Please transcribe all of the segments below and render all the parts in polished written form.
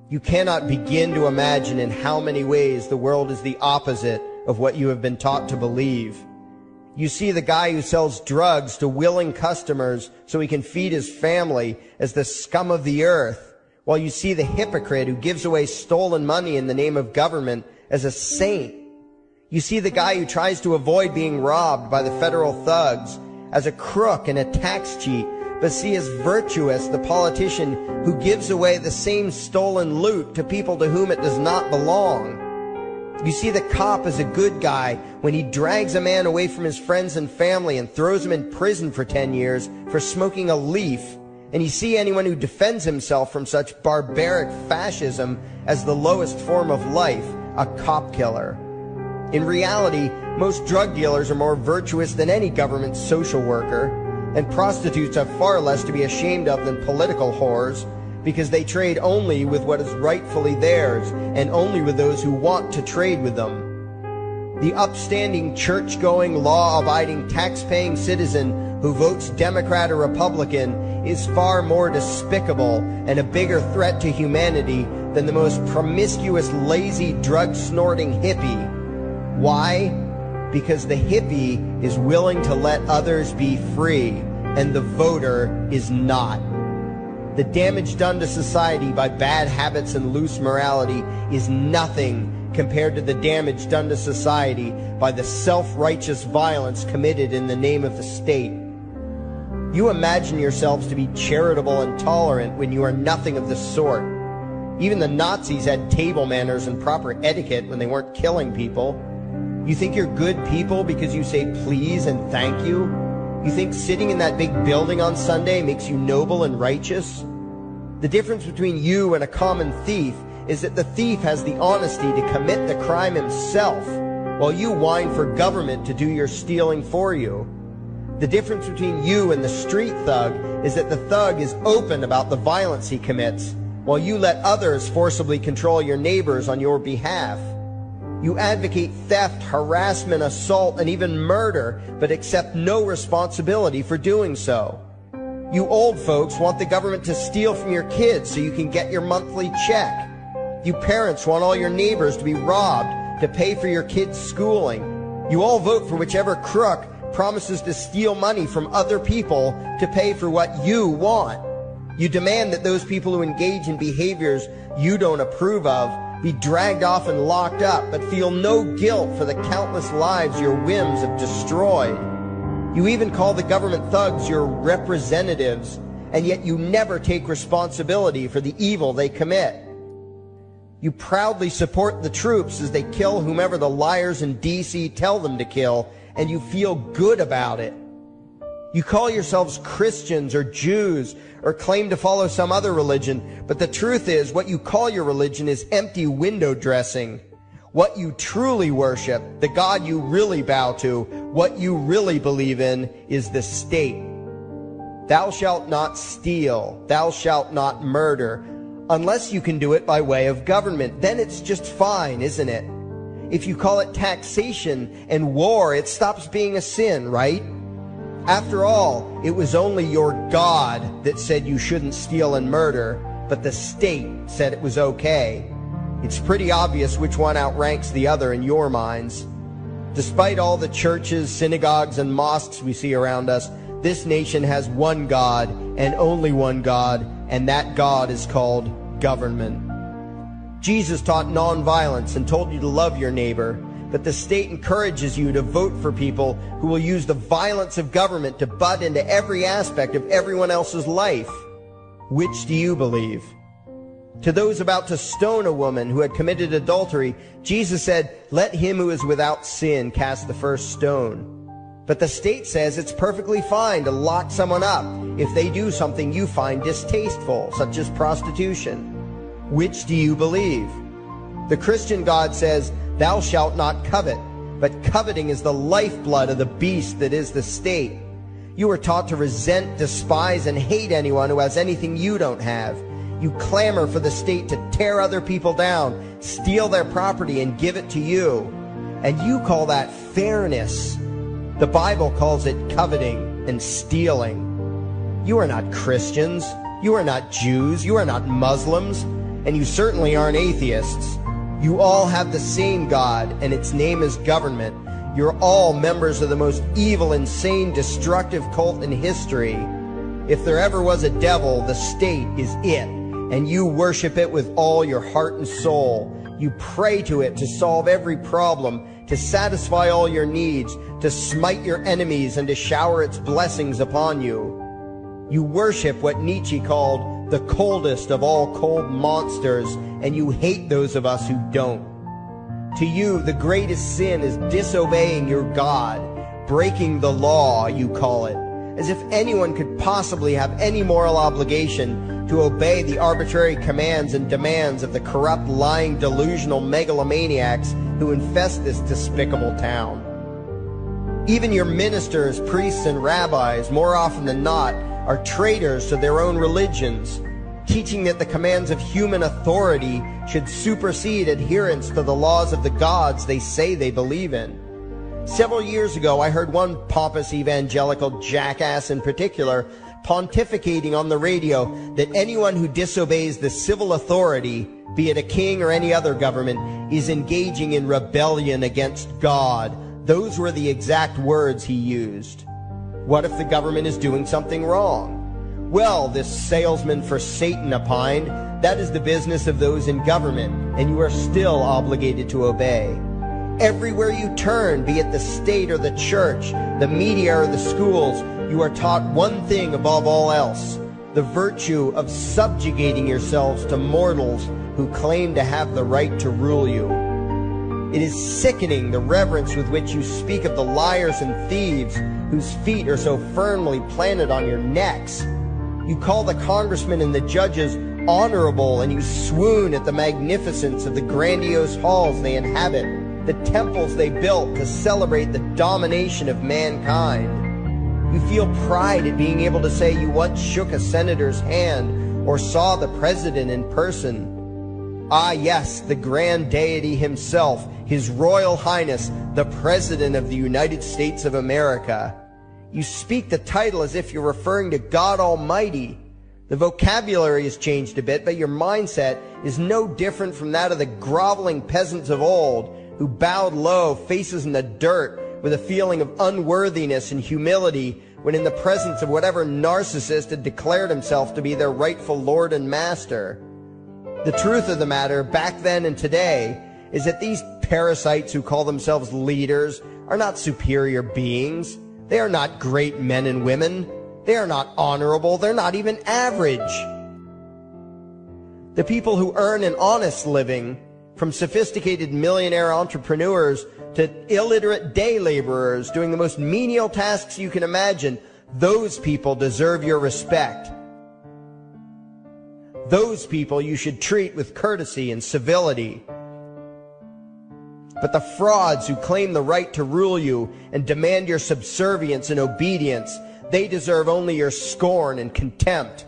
You cannot begin to imagine in how many ways the world is the opposite of what you have been taught to believe. You see the guy who sells drugs to willing customers so he can feed his family as the scum of the earth, while you see the hypocrite who gives away stolen money in the name of government as a saint. You see the guy who tries to avoid being robbed by the federal thugs as a crook and a tax cheat, but see as virtuous the politician who gives away the same stolen loot to people to whom it does not belong. You see the cop as a good guy when he drags a man away from his friends and family and throws him in prison for 10 years for smoking a leaf. And you see anyone who defends himself from such barbaric fascism as the lowest form of life, a cop killer. In reality, most drug dealers are more virtuous than any government social worker, and prostitutes have far less to be ashamed of than political whores, because they trade only with what is rightfully theirs, and only with those who want to trade with them. The upstanding, church-going, law-abiding, tax-paying citizen who votes Democrat or Republican is far more despicable and a bigger threat to humanity than the most promiscuous, lazy, drug-snorting hippie. Why? Because the hippie is willing to let others be free, and the voter is not. The damage done to society by bad habits and loose morality is nothing compared to the damage done to society by the self-righteous violence committed in the name of the state. You imagine yourselves to be charitable and tolerant when you are nothing of the sort. Even the Nazis had table manners and proper etiquette when they weren't killing people. You think you're good people because you say please and thank you? You think sitting in that big building on Sunday makes you noble and righteous? The difference between you and a common thief is that the thief has the honesty to commit the crime himself, while you whine for government to do your stealing for you. The difference between you and the street thug is that the thug is open about the violence he commits, while you let others forcibly control your neighbors on your behalf. You advocate theft, harassment, assault, and even murder, but accept no responsibility for doing so. You old folks want the government to steal from your kids so you can get your monthly check. You parents want all your neighbors to be robbed to pay for your kids' schooling. You all vote for whichever crook promises to steal money from other people to pay for what you want. You demand that those people who engage in behaviors you don't approve of be dragged off and locked up, but feel no guilt for the countless lives your whims have destroyed. You even call the government thugs your representatives, and yet you never take responsibility for the evil they commit. You proudly support the troops as they kill whomever the liars in D.C. tell them to kill, and you feel good about it. You call yourselves Christians or Jews or claim to follow some other religion, but the truth is what you call your religion is empty window dressing. What you truly worship, the God you really bow to, what you really believe in is the state. Thou shalt not steal, thou shalt not murder, unless you can do it by way of government. Then it's just fine, isn't it? If you call it taxation and war, it stops being a sin, right? After all, it was only your God that said you shouldn't steal and murder, but the state said it was okay. It's pretty obvious which one outranks the other in your minds. Despite all the churches, synagogues, and mosques we see around us, this nation has one God and only one God, and that God is called government. Jesus taught nonviolence and told you to love your neighbor, but the state encourages you to vote for people who will use the violence of government to butt into every aspect of everyone else's life. Which do you believe? To those about to stone a woman who had committed adultery, Jesus said, "Let him who is without sin cast the first stone." But the state says it's perfectly fine to lock someone up if they do something you find distasteful, such as prostitution. Which do you believe? The Christian God says, "Thou shalt not covet," but coveting is the lifeblood of the beast that is the state. You are taught to resent, despise, and hate anyone who has anything you don't have. You clamor for the state to tear other people down, steal their property, and give it to you. And you call that fairness. The Bible calls it coveting and stealing. You are not Christians. You are not Jews. You are not Muslims. And you certainly aren't atheists. You all have the same God, and its name is government. You're all members of the most evil, insane, destructive cult in history. If there ever was a devil, the state is it, and you worship it with all your heart and soul. You pray to it to solve every problem, to satisfy all your needs, to smite your enemies, and to shower its blessings upon you. You worship what Nietzsche called the coldest of all cold monsters, and you hate those of us who don't. To you, the greatest sin is disobeying your God, breaking the law, you call it, as if anyone could possibly have any moral obligation to obey the arbitrary commands and demands of the corrupt, lying, delusional megalomaniacs who infest this despicable town. Even your ministers, priests, and rabbis, more often than not, are traitors to their own religions, teaching that the commands of human authority should supersede adherence to the laws of the gods they say they believe in. Several years ago, I heard one pompous evangelical jackass in particular pontificating on the radio that anyone who disobeys the civil authority, be it a king or any other government, is engaging in rebellion against God. Those were the exact words he used. What if the government is doing something wrong? Well, this salesman for Satan opined, that is the business of those in government, and you are still obligated to obey. Everywhere you turn, be it the state or the church, the media or the schools, you are taught one thing above all else, the virtue of subjugating yourselves to mortals who claim to have the right to rule you. It is sickening the reverence with which you speak of the liars and thieves whose feet are so firmly planted on your necks. You call the congressmen and the judges honorable, and you swoon at the magnificence of the grandiose halls they inhabit, the temples they built to celebrate the domination of mankind. You feel pride at being able to say you once shook a senator's hand or saw the president in person. Ah, yes, the grand deity himself, His Royal Highness, the President of the United States of America. You speak the title as if you're referring to God Almighty. The vocabulary has changed a bit, but your mindset is no different from that of the groveling peasants of old, who bowed low, faces in the dirt, with a feeling of unworthiness and humility when in the presence of whatever narcissist had declared himself to be their rightful lord and master. The truth of the matter, back then and today, is that these parasites who call themselves leaders are not superior beings. They are not great men and women. They are not honorable. They're not even average. The people who earn an honest living, from sophisticated millionaire entrepreneurs to illiterate day laborers doing the most menial tasks you can imagine, those people deserve your respect. Those people you should treat with courtesy and civility. But the frauds who claim the right to rule you and demand your subservience and obedience, they deserve only your scorn and contempt.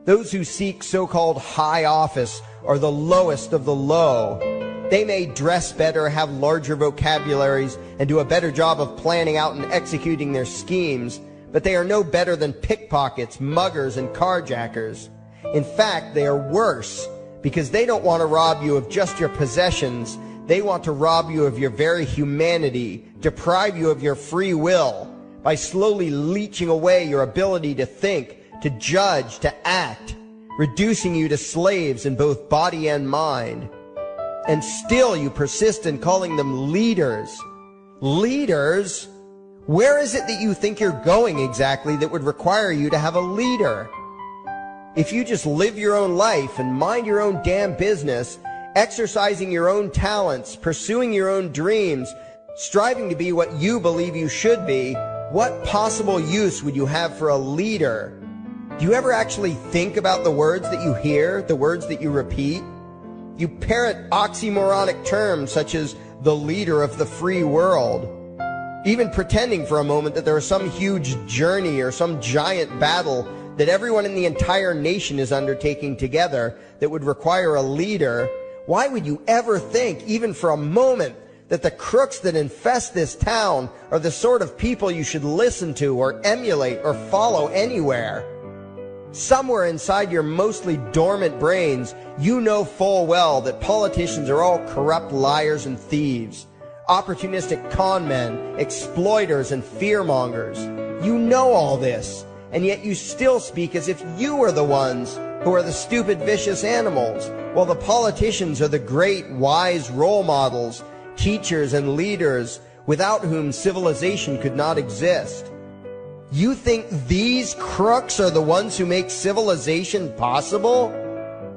Those who seek so-called high office are the lowest of the low. They may dress better, have larger vocabularies, and do a better job of planning out and executing their schemes, but they are no better than pickpockets, muggers, and carjackers. In fact, they are worse, because they don't want to rob you of just your possessions. They want to rob you of your very humanity, deprive you of your free will, by slowly leeching away your ability to think, to judge, to act, reducing you to slaves in both body and mind. And still you persist in calling them leaders. Leaders? Where is it that you think you're going exactly that would require you to have a leader? If you just live your own life and mind your own damn business, exercising your own talents, pursuing your own dreams, striving to be what you believe you should be, what possible use would you have for a leader? Do you ever actually think about the words that you hear, the words that you repeat? You parrot oxymoronic terms such as the leader of the free world, even pretending for a moment that there is some huge journey or some giant battle that everyone in the entire nation is undertaking together that would require a leader. Why would you ever think, even for a moment, that the crooks that infest this town are the sort of people you should listen to or emulate or follow anywhere? Somewhere inside your mostly dormant brains, you know full well that politicians are all corrupt liars and thieves, opportunistic con men, exploiters, and fearmongers. You know all this, and yet you still speak as if you are the ones who are the stupid, vicious animals, while the politicians are the great, wise role models, teachers, and leaders without whom civilization could not exist. You think these crooks are the ones who make civilization possible?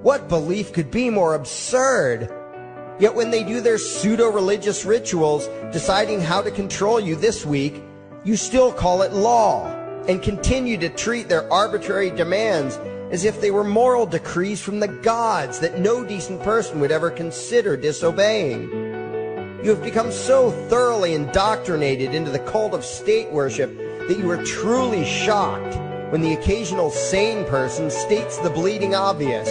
What belief could be more absurd? Yet when they do their pseudo-religious rituals, deciding how to control you this week, you still call it law, and continue to treat their arbitrary demands as if they were moral decrees from the gods that no decent person would ever consider disobeying. You have become so thoroughly indoctrinated into the cult of state worship that you are truly shocked when the occasional sane person states the bleeding obvious.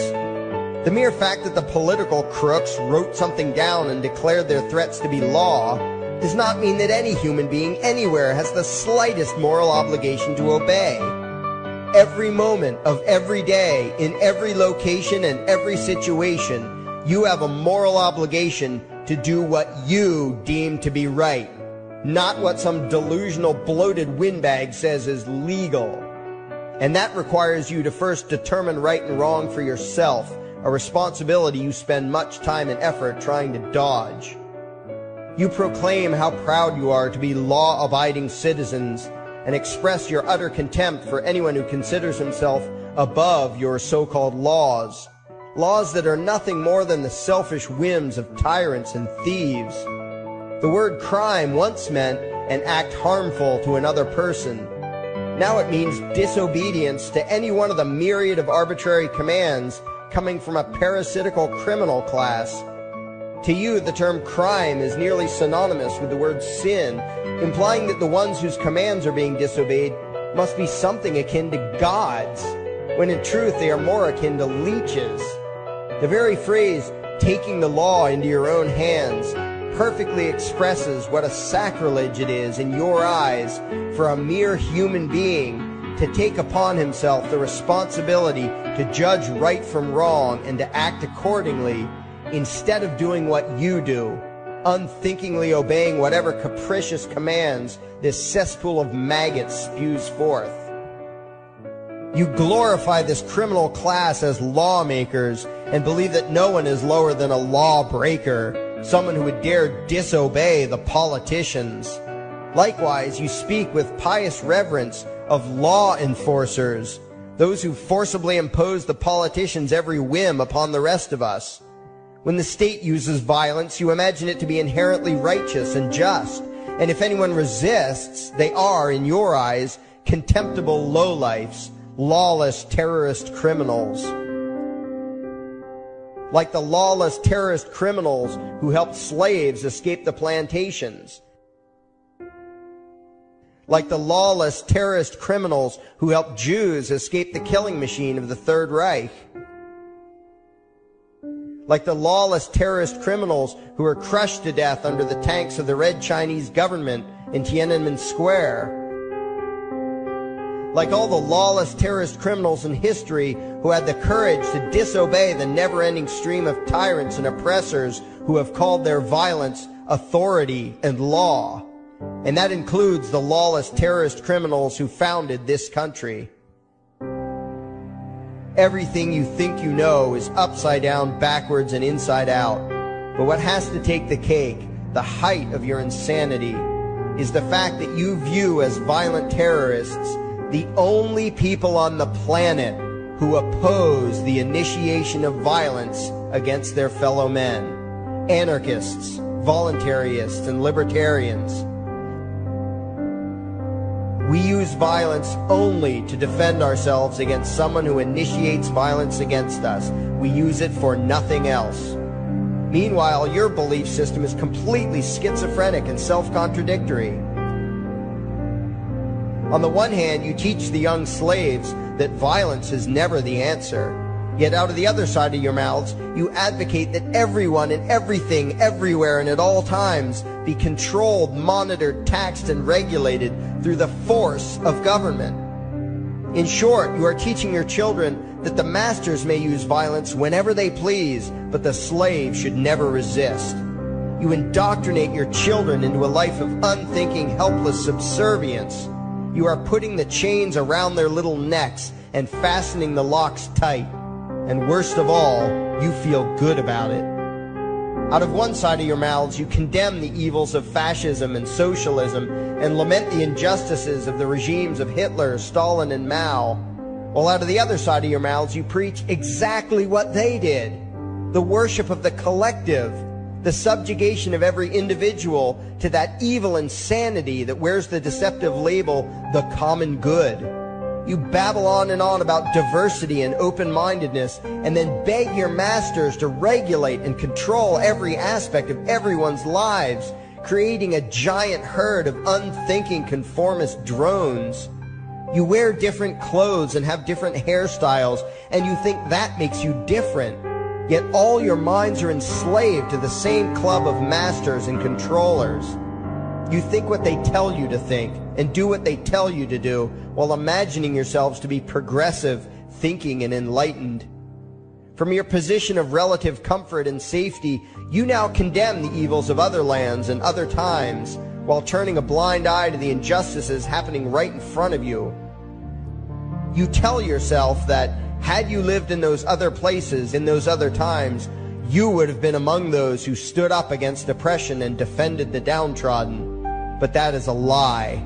The mere fact that the political crooks wrote something down and declared their threats to be law does not mean that any human being anywhere has the slightest moral obligation to obey. Every moment of every day, in every location and every situation, you have a moral obligation to do what you deem to be right, not what some delusional bloated windbag says is legal. And that requires you to first determine right and wrong for yourself, a responsibility you spend much time and effort trying to dodge. You proclaim how proud you are to be law-abiding citizens and express your utter contempt for anyone who considers himself above your so-called laws, laws that are nothing more than the selfish whims of tyrants and thieves. The word crime once meant an act harmful to another person. Now it means disobedience to any one of the myriad of arbitrary commands coming from a parasitical criminal class. To you, the term crime is nearly synonymous with the word sin, implying that the ones whose commands are being disobeyed must be something akin to gods, when in truth they are more akin to leeches. The very phrase, taking the law into your own hands, perfectly expresses what a sacrilege it is in your eyes for a mere human being to take upon himself the responsibility to judge right from wrong and to act accordingly, instead of doing what you do, unthinkingly obeying whatever capricious commands this cesspool of maggots spews forth. You glorify this criminal class as lawmakers and believe that no one is lower than a lawbreaker, someone who would dare disobey the politicians. Likewise, you speak with pious reverence of law enforcers, those who forcibly impose the politicians' every whim upon the rest of us. When the state uses violence, you imagine it to be inherently righteous and just, and if anyone resists, they are, in your eyes, contemptible lowlifes, lawless terrorist criminals. Like the lawless terrorist criminals who helped slaves escape the plantations. Like the lawless terrorist criminals who helped Jews escape the killing machine of the Third Reich. Like the lawless terrorist criminals who were crushed to death under the tanks of the Red Chinese government in Tiananmen Square. Like all the lawless terrorist criminals in history who had the courage to disobey the never-ending stream of tyrants and oppressors who have called their violence authority and law. And that includes the lawless terrorist criminals who founded this country. Everything you think you know is upside down, backwards, and inside out. But what has to take the cake, the height of your insanity, is the fact that you view as violent terrorists the only people on the planet who oppose the initiation of violence against their fellow men. Anarchists, voluntarists, and libertarians. We use violence only to defend ourselves against someone who initiates violence against us. We use it for nothing else. Meanwhile, your belief system is completely schizophrenic and self-contradictory. On the one hand, you teach the young slaves that violence is never the answer. Yet out of the other side of your mouths, you advocate that everyone and everything, everywhere and at all times be controlled, monitored, taxed, and regulated through the force of government. In short, you are teaching your children that the masters may use violence whenever they please, but the slave should never resist. You indoctrinate your children into a life of unthinking, helpless subservience. You are putting the chains around their little necks and fastening the locks tight. And worst of all, you feel good about it. Out of one side of your mouths, you condemn the evils of fascism and socialism and lament the injustices of the regimes of Hitler, Stalin, and Mao. While out of the other side of your mouths, you preach exactly what they did. The worship of the collective, the subjugation of every individual to that evil insanity that wears the deceptive label, the common good. You babble on and on about diversity and open-mindedness, and then beg your masters to regulate and control every aspect of everyone's lives, creating a giant herd of unthinking conformist drones. You wear different clothes and have different hairstyles, and you think that makes you different. Yet all your minds are enslaved to the same club of masters and controllers. You think what they tell you to think and do what they tell you to do while imagining yourselves to be progressive, thinking, and enlightened. From your position of relative comfort and safety, you now condemn the evils of other lands and other times while turning a blind eye to the injustices happening right in front of you. You tell yourself that had you lived in those other places, in those other times, you would have been among those who stood up against oppression and defended the downtrodden. But that is a lie.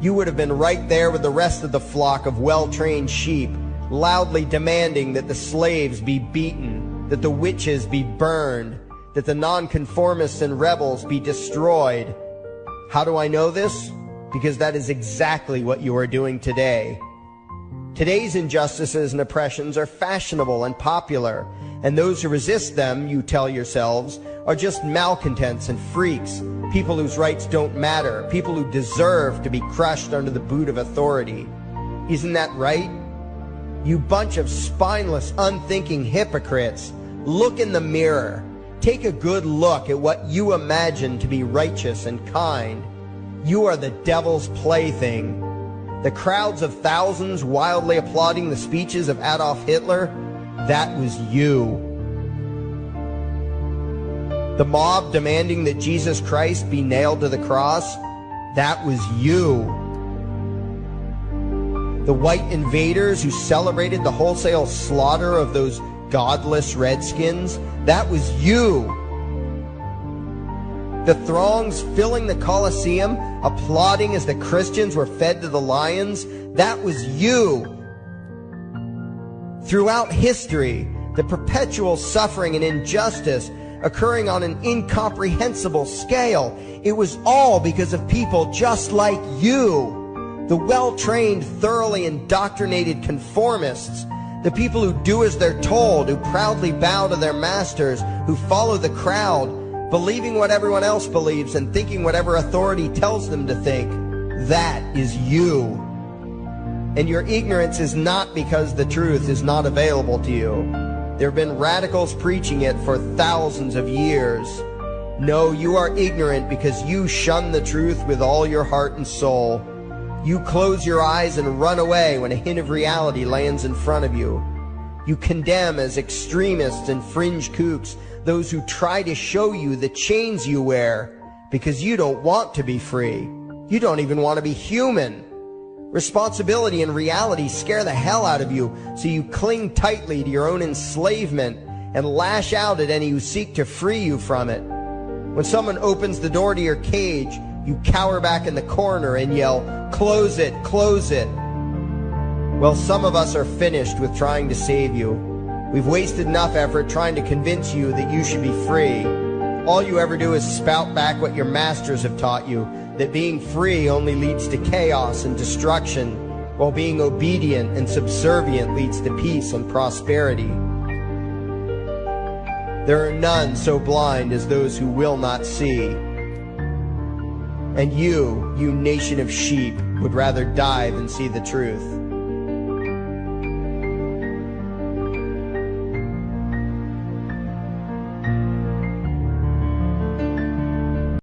You would have been right there with the rest of the flock of well-trained sheep, loudly demanding that the slaves be beaten, that the witches be burned, that the nonconformists and rebels be destroyed. How do I know this? Because that is exactly what you are doing today. Today's injustices and oppressions are fashionable and popular, and those who resist them, you tell yourselves, are just malcontents and freaks, people whose rights don't matter, people who deserve to be crushed under the boot of authority. Isn't that right? You bunch of spineless, unthinking hypocrites, look in the mirror. Take a good look at what you imagine to be righteous and kind. You are the devil's plaything. The crowds of thousands wildly applauding the speeches of Adolf Hitler, that was you. The mob demanding that Jesus Christ be nailed to the cross, that was you. The white invaders who celebrated the wholesale slaughter of those godless redskins, that was you. The throngs filling the Colosseum, applauding as the Christians were fed to the lions, that was you. Throughout history, the perpetual suffering and injustice occurring on an incomprehensible scale, it was all because of people just like you, the well-trained, thoroughly indoctrinated conformists, the people who do as they're told, who proudly bow to their masters, who follow the crowd, believing what everyone else believes and thinking whatever authority tells them to think. That is you. And your ignorance is not because the truth is not available to you. There have been radicals preaching it for thousands of years. No, you are ignorant because you shun the truth with all your heart and soul. You close your eyes and run away when a hint of reality lands in front of you. You condemn as extremists and fringe kooks those who try to show you the chains you wear because you don't want to be free. You don't even want to be human. Responsibility and reality scare the hell out of you, so you cling tightly to your own enslavement and lash out at any who seek to free you from it. When someone opens the door to your cage, you cower back in the corner and yell, "Close it, close it." Well, some of us are finished with trying to save you. We've wasted enough effort trying to convince you that you should be free. All you ever do is spout back what your masters have taught you, that being free only leads to chaos and destruction, while being obedient and subservient leads to peace and prosperity. There are none so blind as those who will not see. And you nation of sheep, would rather die than see the truth.